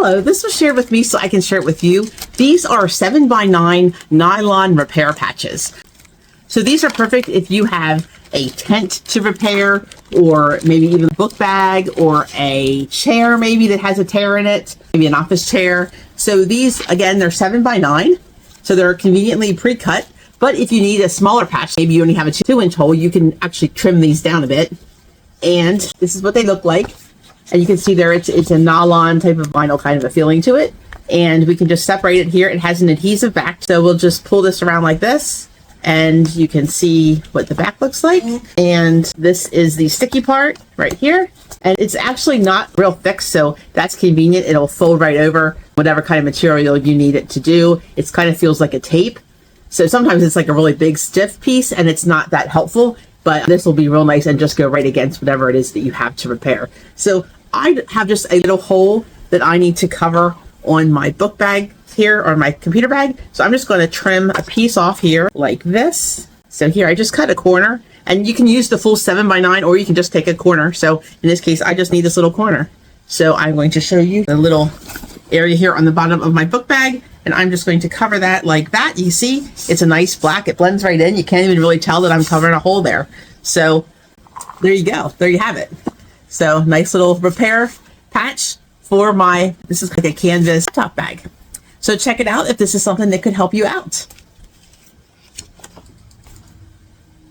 Hello, this was shared with me so I can share it with you. These are 7x9 nylon repair patches. So these are perfect if you have a tent to repair, or maybe even a book bag, or a chair maybe that has a tear in it, maybe an office chair. So these, again, they're 7x9, so they're conveniently pre-cut. But if you need a smaller patch, maybe you only have a 2-inch hole, you can actually trim these down a bit. And this is what they look like. And you can see there it's a nylon type of vinyl kind of a feeling to it. And we can just separate it here. It has an adhesive back, so we'll just pull this around like this, and you can see what the back looks like. And this is the sticky part right here. And it's actually not real thick, so that's convenient. It'll fold right over whatever kind of material you need it to do. It kind of feels like a tape. So sometimes it's like a really big stiff piece and it's not that helpful, but this will be real nice and just go right against whatever it is that you have to repair. So I have just a little hole that I need to cover on my book bag here, or my computer bag. So I'm just going to trim a piece off here like this. So here I just cut a corner, and you can use the full 7x9 or you can just take a corner. So in this case, I just need this little corner. So I'm going to show you the little area here on the bottom of my book bag, and I'm just going to cover that like that. You see, it's a nice black. It blends right in. You can't even really tell that I'm covering a hole there. So there you go. There you have it. So nice little repair patch for this is like a canvas top bag. So check it out if this is something that could help you out.